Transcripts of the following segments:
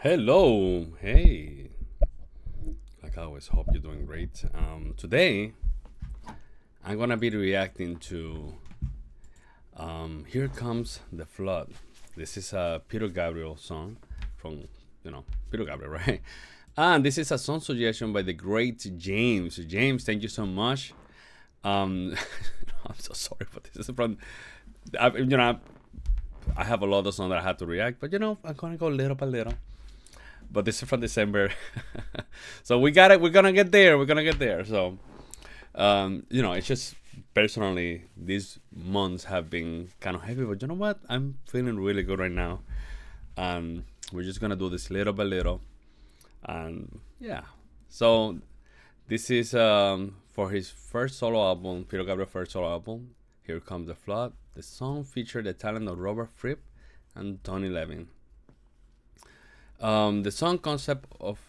Hello, hey. Like I always, hope you're doing great. Today, I'm gonna be reacting to "Here Comes the Flood." This is a Peter Gabriel song from Peter Gabriel, right? And this is a song suggestion by the great James. James, thank you so much. Um, I'm so sorry, but this is from I, you know I have a lot of songs that I had to react, but I'm gonna go little by little. But this is from December, so we got it. We're gonna get there. We're gonna get there. So, it's just personally these months have been kind of heavy, but you know what? I'm feeling really good right now, and we're just gonna do this little by little, and yeah. So this is for his first solo album, Peter Gabriel's first solo album. Here Comes the Flood. The song featured the talent of Robert Fripp and Tony Levin. The song concept of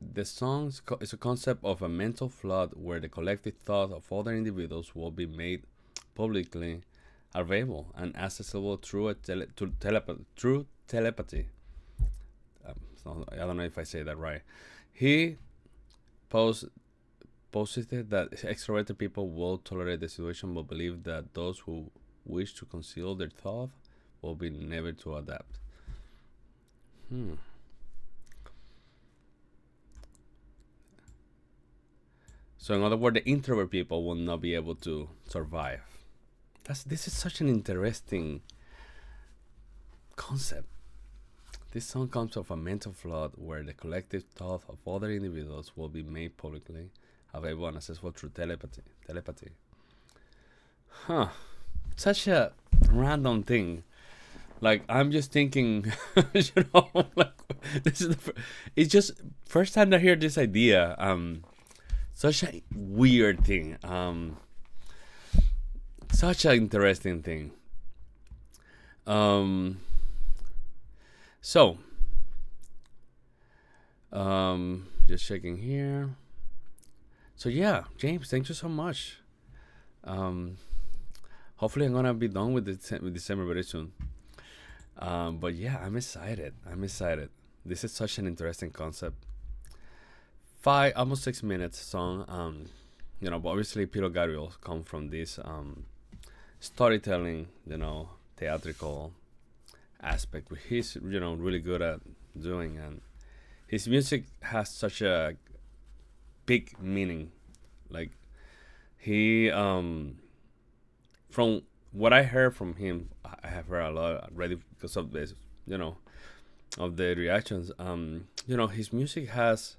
the songs is a concept of a mental flood where the collective thought of other individuals will be made publicly available and accessible through through telepathy. So I don't know if I say that right. He pos- posited that extroverted people will tolerate the situation, but believe that those who wish to conceal their thought will be never to adapt. Hmm. So in other words, the introvert people will not be able to survive. This is such an interesting concept. This song comes of a mental flood where the collective thought of other individuals will be made publicly available and accessible through telepathy. Telepathy. Huh. Such a random thing. Like I'm just thinking, like this is it's just first time I hear this idea. Such a weird thing. Such an interesting thing. Um, so, just checking here. So yeah, James, thank you so much. Um, Hopefully I'm gonna be done with December very soon. But yeah, I'm excited. I'm excited. This is such an interesting concept. 5 almost 6 minutes song. But obviously Peter Gabriel come from this storytelling, theatrical aspect, which he's really good at doing, and his music has such a big meaning. Like he, from what I heard from him, I have heard a lot already because of this, of the reactions. His music has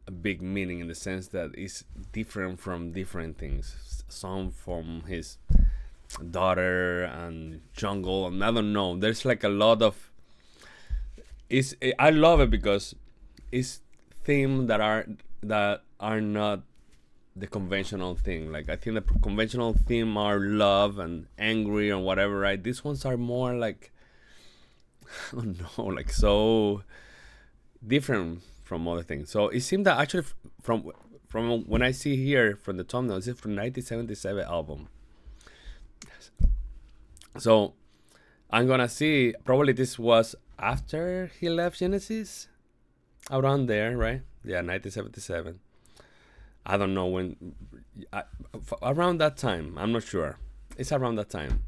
a big meaning in the sense that it's different from different things. Some from his daughter and jungle, and I don't know. There's like a lot of. I love it because it's themes that are not the conventional thing. Like I think the conventional theme are love and angry and whatever, right? These ones are more like I don't know, like so different from other things. So it seemed that actually from when I see here from the thumbnail, it's from 1977 album. So I'm gonna see. Probably this was after he left Genesis, around there, right? Yeah, 1977. I don't know when. Around that time, I'm not sure. It's around that time.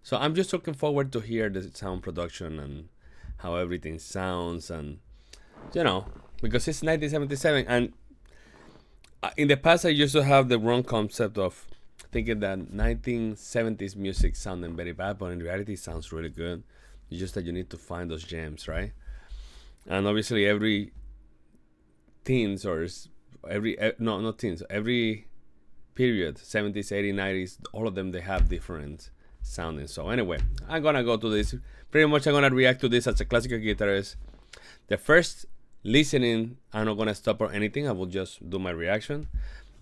So I'm just looking forward to hear the sound production and how everything sounds, and because it's 1977, and in the past I used to have the wrong concept of thinking that 1970s music sounded very bad, but in reality it sounds really good. It's just that you need to find those gems, right? And obviously every teens or every no not teens, every period, 70s, 80s, 90s, all of them, they have different sounding. So anyway, I'm gonna go to this. Pretty much I'm gonna react to this as a classical guitarist. The first listening, I'm not gonna stop or anything. I will just do my reaction,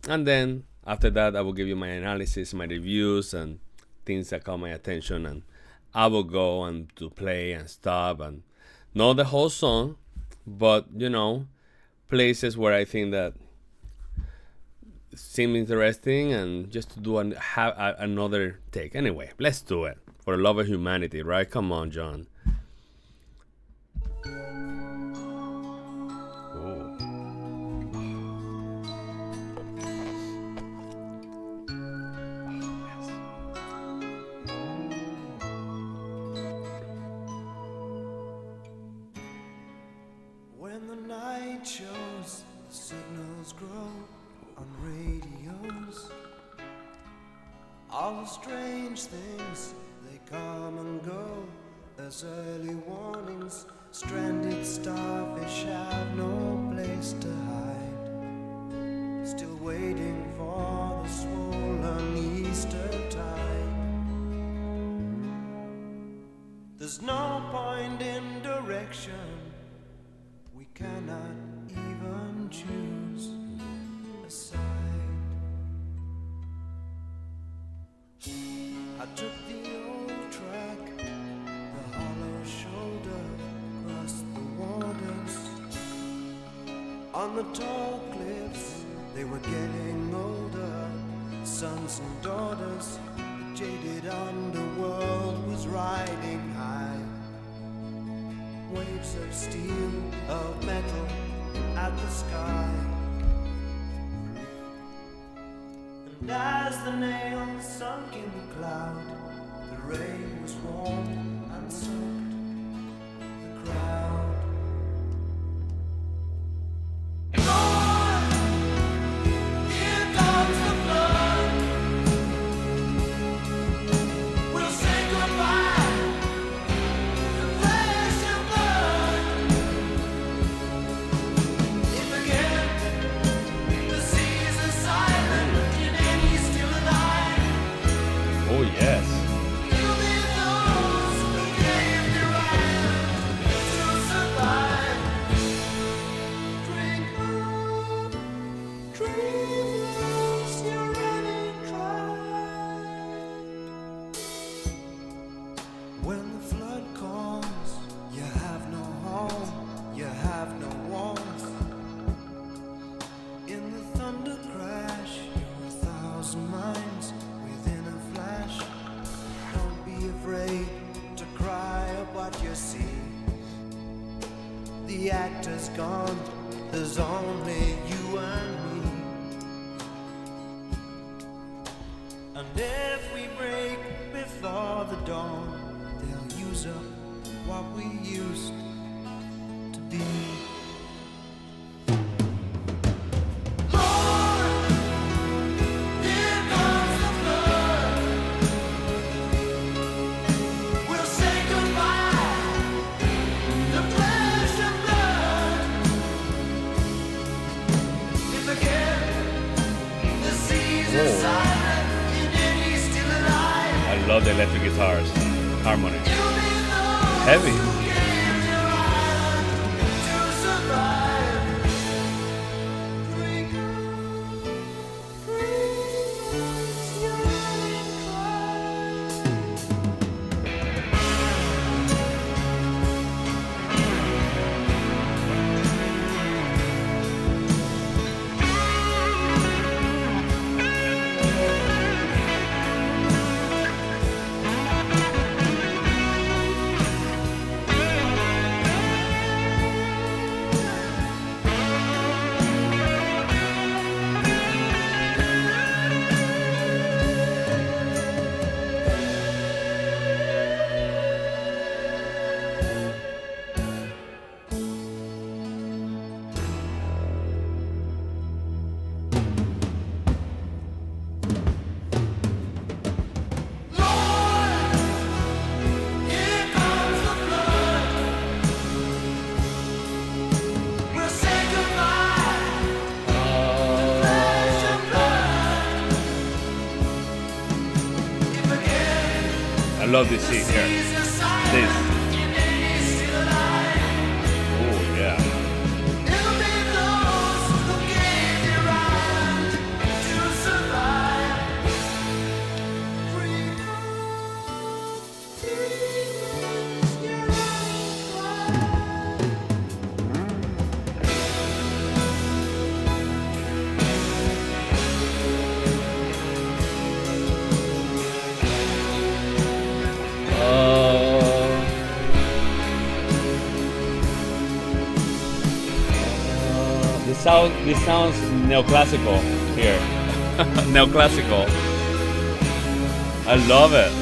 and then after that I will give you my analysis, my reviews, and things that caught my attention, and I will go and to play and stop and not the whole song, but places where I think that seem interesting, and just to do another take. Anyway, let's do it for the love of humanity, right? Come on, John. Oh. When the night shows, the signals grow on radios. All the strange things, they come and go as early warnings. Stranded starfish have no place to hide, still waiting for the swollen Easter tide. There's no point in direction, we cannot even choose a side. I took the old track, the hollow shoulder, across the waters. On the tall cliffs, they were getting older, sons and daughters. The jaded underworld was riding high. Waves of steel, of metal, at the sky. And as the nails sunk in the cloud, the rain was warm and soaked the crowd. Lord, here comes the flood. We'll say goodbye to flesh and blood. If again the seas are silent and any still alive, Oh, yes. you'll be those who gave their island to survive. Drink up, dreamless, you're running dry. When the flood comes, you have no home, you have no warmth. In the thunder crash, you're 1,000 minds within a flash. Don't be afraid to cry at what you see. The actor's gone, there's only you and me. And if we break before the dawn, they'll use up what we used to be. Lord, here comes the flood. We'll say goodbye to flesh and blood. If again the seas are Oh. silent and any still alive, I love the electric guitars. Harmony. you'll be those Heavy. who gave their island to survive. Drink up, dreamless, you're running Lord, here comes the flood. We'll say goodbye to flesh and blood. If again I love this scene here. seas are silent This. and any still alive, Oh, yeah. it'll be those who gave their island to survive. Free, dreamless, you're running dry. this sounds neoclassical here. Neoclassical. I love it.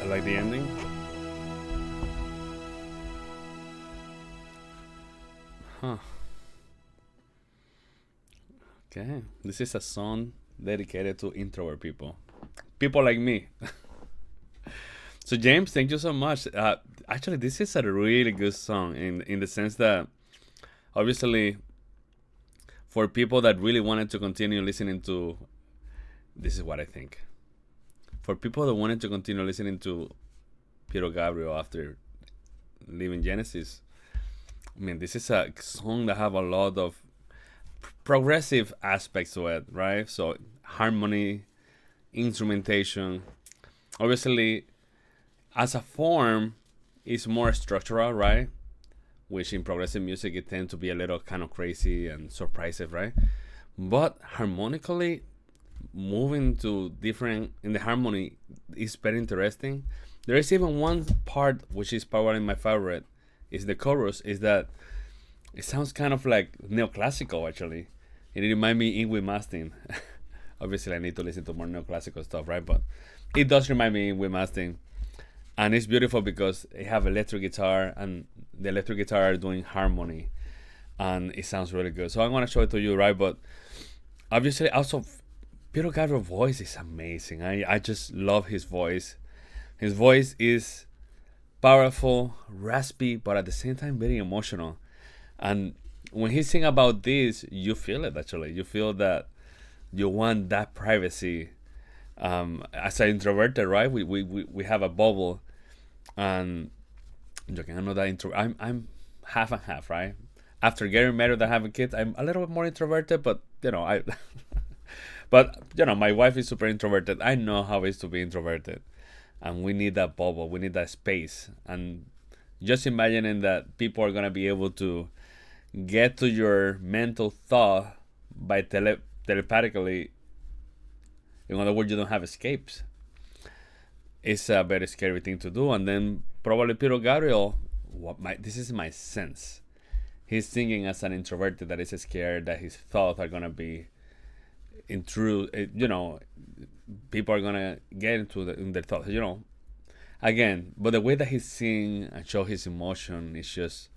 I like the ending. Huh. Okay. This is a song dedicated to introvert people. People like me. So James, thank you so much. Actually, this is a really good song in the sense that obviously for people that really wanted to continue listening to, this is what I think. For people that wanted to continue listening to Piero Gabriel after leaving Genesis, I mean, this is a song that have a lot of progressive aspects to it, right? So harmony, instrumentation. Obviously, as a form, it's more structural, right? Which in progressive music it tends to be a little kind of crazy and surprising, right? But harmonically, moving to different in the harmony is very interesting. There is even one part which is probably my favorite. Is the chorus? Is that it sounds kind of like neoclassical actually. It reminds me Ingrid Mastin. Obviously, I need to listen to more neoclassical stuff, right? But it does remind me Ingrid Mastin. And it's beautiful because it have electric guitar and the electric guitar are doing harmony, and it sounds really good. So I'm gonna show it to you, right? But obviously, also Piero Gabriel's voice is amazing. I just love his voice. His voice is powerful, raspy, but at the same time very emotional. And when he sing about this, you feel it actually. You feel that you want that privacy. As an introverted, right? We have a bubble, and you can know that I'm half and half, right? After getting married and having kids, I'm a little bit more introverted, but but my wife is super introverted. I know how it is to be introverted, and we need that bubble. We need that space, and just imagining that people are gonna be able to get to your mental thought by telepathically. In other words, you don't have escapes. It's a very scary thing to do. And then probably Piero Gabriel, this is my sense. He's singing as an introverted that is scared that his thoughts are gonna be people are gonna get into in their thoughts. Again, but the way that he sing and show his emotion is just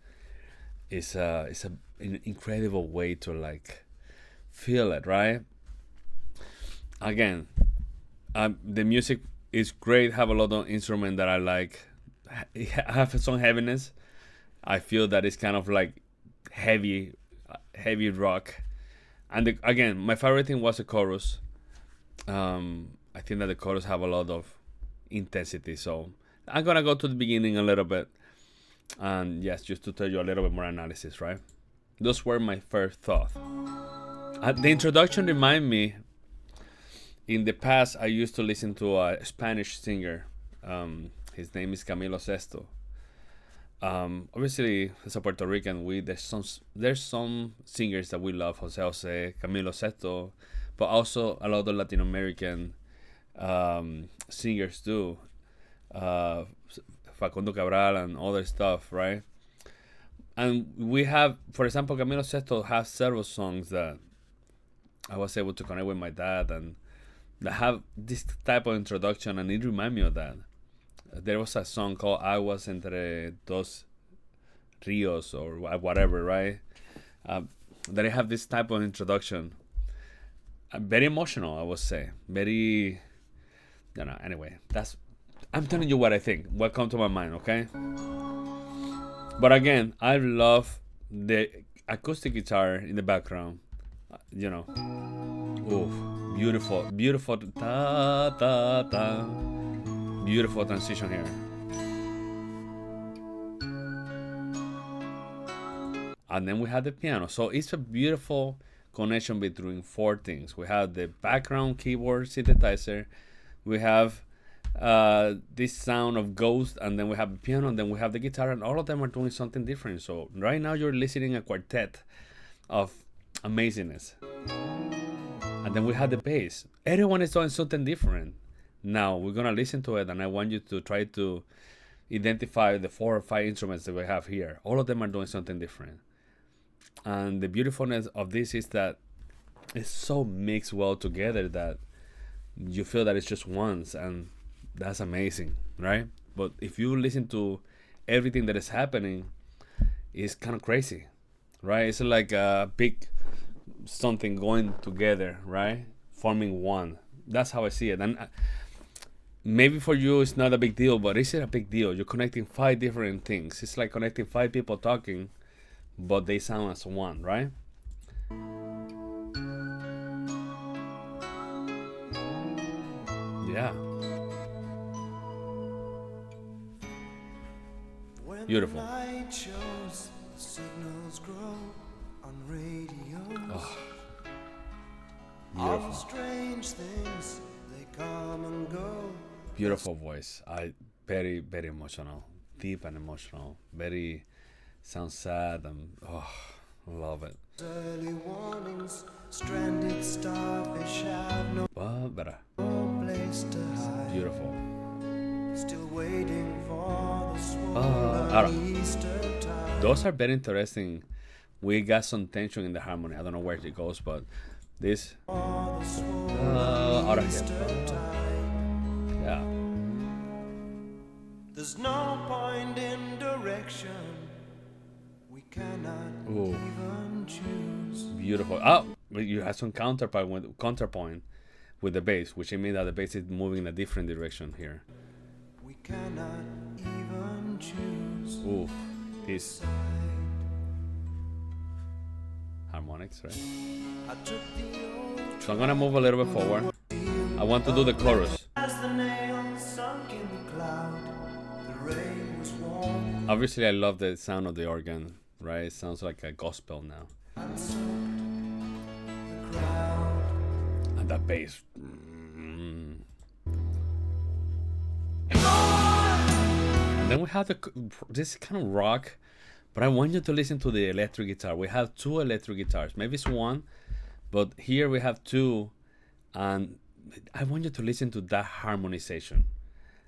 it's an incredible way to like feel it, right? Again, the music is great. Have a lot of instrument that I like. I have some heaviness. I feel that it's kind of like heavy rock. And again, my favorite thing was the chorus. I think that the chorus have a lot of intensity. So I'm gonna go to the beginning a little bit, and yes, just to tell you a little bit more analysis, right? Those were my first thoughts. The introduction remind me. In the past, I used to listen to a Spanish singer. His name is Camilo Sesto. Obviously, as a Puerto Rican, there's some singers that we love, Jose, Camilo Sesto, but also a lot of Latin American singers too, Facundo Cabral and other stuff, right? And we have, for example, Camilo Sesto has several songs that I was able to connect with my dad and that have this type of introduction, and it reminded me of that. There was a song called Aguas Entre Dos Rios or whatever, right? That I have this type of introduction. Very emotional, I would say. Very, anyway, I'm telling you what I think, what comes to my mind, okay? But again, I love the acoustic guitar in the background, Ooh. Beautiful ta ta ta. Beautiful transition here. And then we have the piano. So it's a beautiful connection between four things. We have the background keyboard synthesizer. We have this sound of ghost, and then we have the piano, and then we have the guitar, and all of them are doing something different. So right now you're listening a quartet of amazingness. And then we have the bass. Everyone is doing something different. Now we're gonna listen to it, and I want you to try to identify the 4 or 5 instruments that we have here. All of them are doing something different. And the beautifulness of this is that it's so mixed well together that you feel that it's just once, and that's amazing, right? But if you listen to everything that is happening, it's kind of crazy, right? It's like a big something going together, right? Forming one. That's how I see it. And maybe for you it's not a big deal, but it's a big deal. You're connecting 5 different things. It's like connecting 5 people talking, but they sound as one, right? Yeah. Beautiful. Night shows, signals grow on radios. Oh, All beautiful. strange things, they come and go. Beautiful voice. Very, very emotional. Deep and emotional. Very sounds sad and love it. Early warnings, stranded starfish have no But place to hide. beautiful. Still waiting for the ahora, swollen Easter tide. those are very interesting. We got some tension in the harmony. I don't know where it goes, but this. For the swollen Ahora Easter here. tide. Yeah. There's no point in direction. We cannot Ooh. even choose. Beautiful. But you have some counterpoint with the bass, which means that the bass is moving in a different direction here. We cannot even choose. Ooh, these harmonics, right? I took the old So I'm gonna move a little bit forward. I want to do the chorus. as the nail sunk in the cloud. The rain was warm Obviously, I love the sound of the organ, right? It sounds like a gospel now. and soaked the crowd. And that bass. Then we have this kind of rock, but I want you to listen to the electric guitar. We have 2 electric guitars. Maybe it's 1, but here we have 2, and I want you to listen to that harmonization.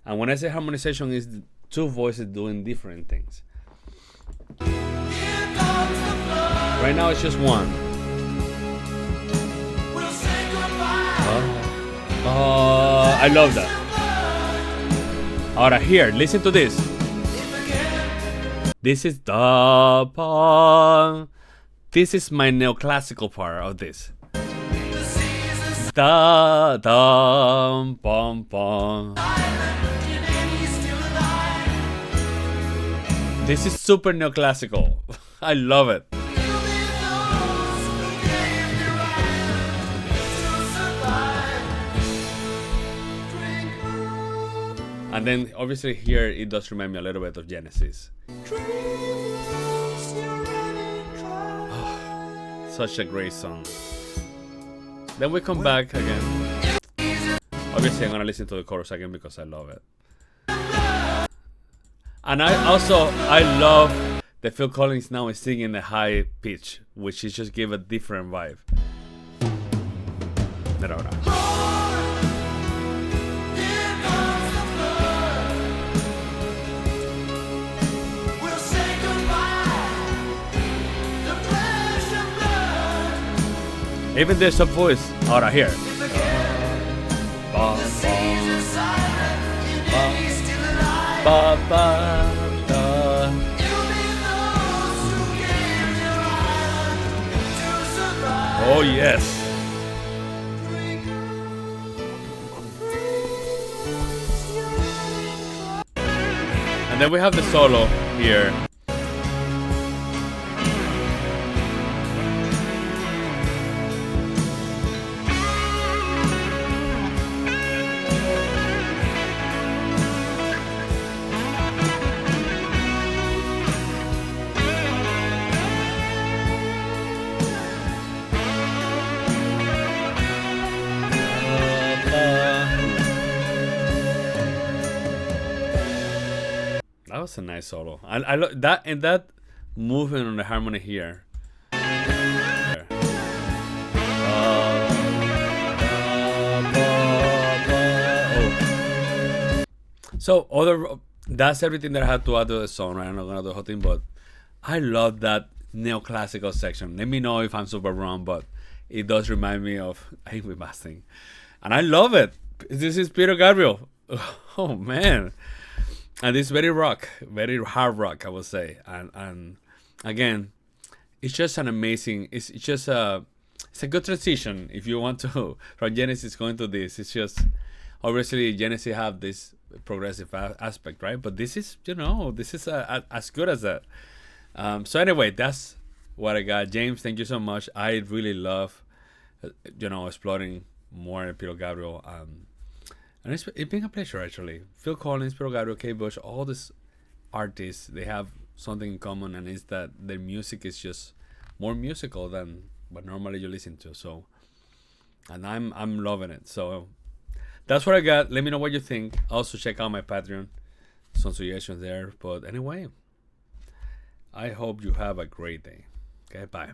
And when I say harmonization, is 2 voices doing different things. Right now it's just 1. We'll say goodbye. I love that. Ahora here, listen to this. This is da pa. This is my neoclassical part of this. Da da bum bum. This is super neoclassical. I love it. And then obviously here it does remind me a little bit of Genesis. Such a great song. Then we come back again. Obviously I'm gonna listen to the chorus again because I love it. And I love that Phil Collins now is singing the high pitch, which is just give a different vibe. Mira ahora. Even there's a voice. Ahora here. Ba, ba, da. Oh yes. And then we have the solo here. That was a nice solo. I love that, and that movement on the harmony here. There. So that's everything that I had to add to the song, right? I'm not gonna do the whole thing, but I love that neoclassical section. Let me know if I'm super wrong, but it does remind me of Angry Mustang, and I love it. This is Peter Gabriel. Oh man, and it's very rock, very hard rock, I would say. And again, it's just an amazing. It's a good transition if you want to from Genesis going to this. It's just obviously Genesis have this progressive aspect, right? But this is this is as good as that. So anyway, that's what I got. James, thank you so much. I really love exploring more in Peter Gabriel. And it's been a pleasure actually. Phil Collins, Peter Gabriel, Kate Bush, all these artists, they have something in common, and it's that their music is just more musical than what normally you listen to. So, and I'm loving it. So that's what I got. Let me know what you think. Also check out my Patreon, some suggestions there. But anyway, I hope you have a great day. Okay, bye.